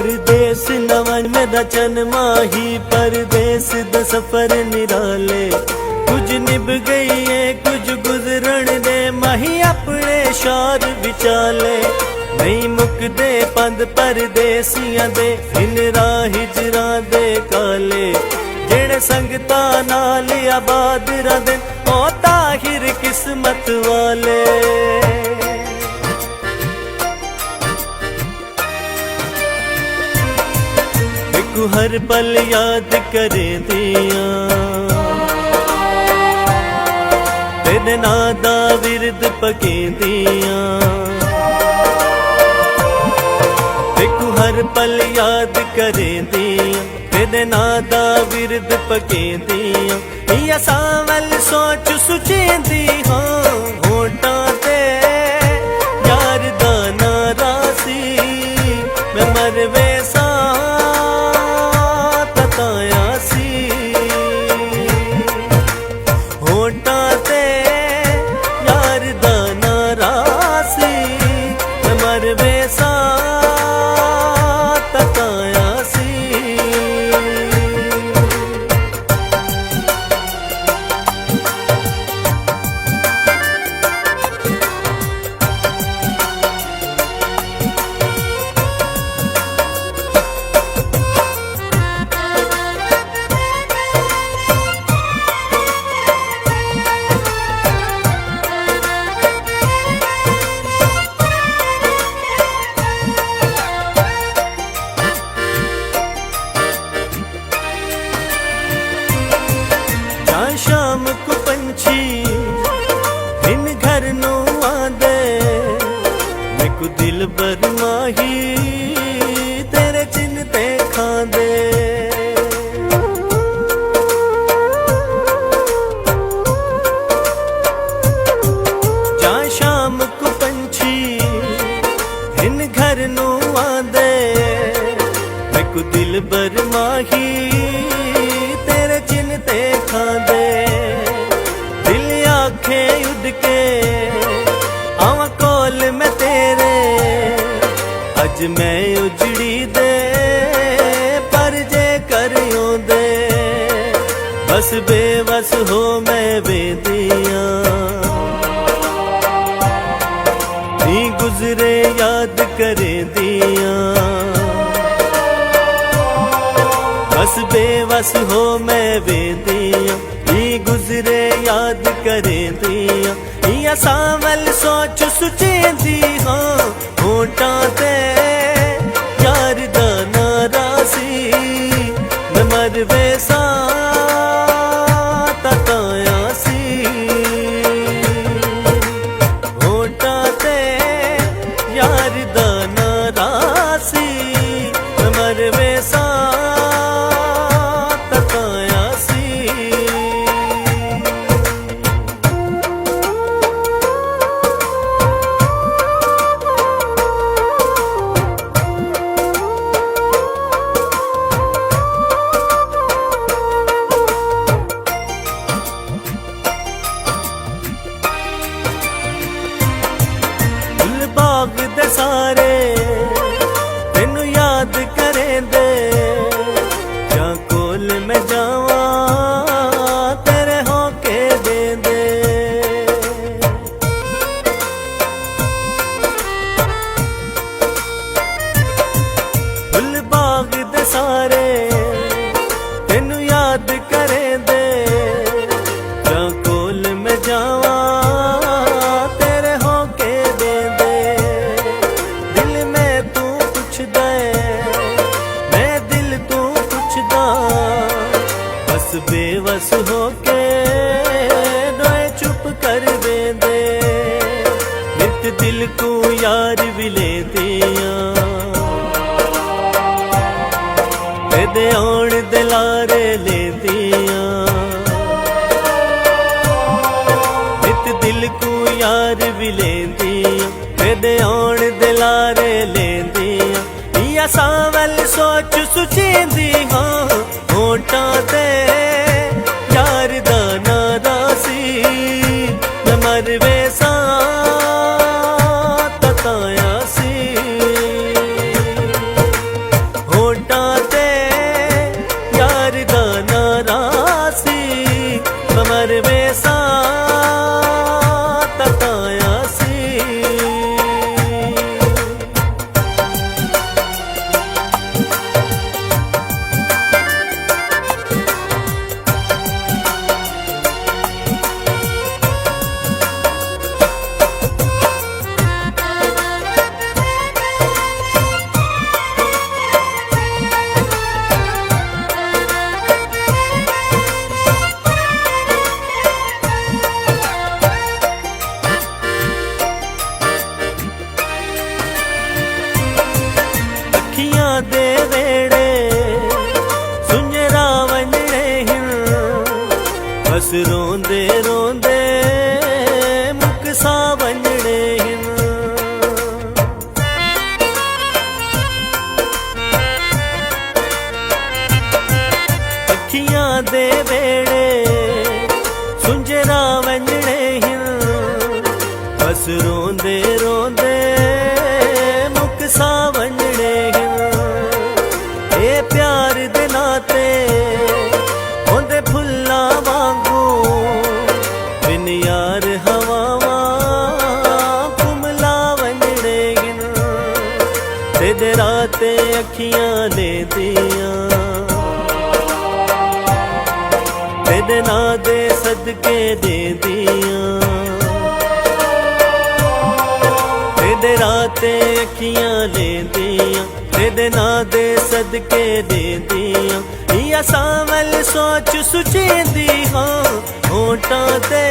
परदेस नवन मेरा चन माही परदेस द सफर निराले। कुछ निभ गई है कुछ गुजरण दे माही अपने शार विचाले। नहीं मुकदे पंद परदेसियां दे इन हिजरा दे काले। जेड़े संगता नाल आबाद रदन ओ ताहिर किस्मत वाले। हर पल याद करे दिया तेरे नादा विरद पके दिया। देखो हर पल याद करे दिया तेरे नादा विरद पके दिया। या सावल सोच सुचेंदी हो होटा ते यार दा नारासी मैं मर वैसा शाम को पंछी इन घर नो आंदे। मैं को दिल बर माही तेरे चिन्हते खांदे। जा शाम को पंछी इन घर नो आंदे। मैं को दिल बर माही तेरे चिन्हते खांदे। उड़ के आवा कोल में तेरे अज मैं उजड़ी दे पर जे करियो दे। बस बेबस हो मैं बेदिया नी गुजरे याद करे दिया। बस बेबस हो मैं बेदिया गुजरे याद करे दिया। या सावल सोच सुचेंदी हो होटा ते यार दा नारासी मैं मर वैसा ततायासी। होटा ते यार दा नारासी मैं मर वैसा सारे तेनू याद करें दे। जा कोल में जावा तेरे होके दे दे। फुल बाग दे सारे तेनू याद करें दे। जा कोल में जावा बेबस होके रोए चुप कर दे। नित दिल को यार भी ले दिया तेरे आउण दिलारे ले दिया। नित दिल को यार भी ले दिया तेरे आउण दिलारे ले दिया। या सावल सोच सुचेंदी हो होटा ते यार दा नारासी मैं मर वैसा ततायासी। तेरे राते अखियां ले दिया, तेरे ना दे सदके दे दिया, तेरे राते अखियां ले दिया, तेरे ना दे सदके दे दिया। या सावल सोच सुचेंदी हाँ होठां ते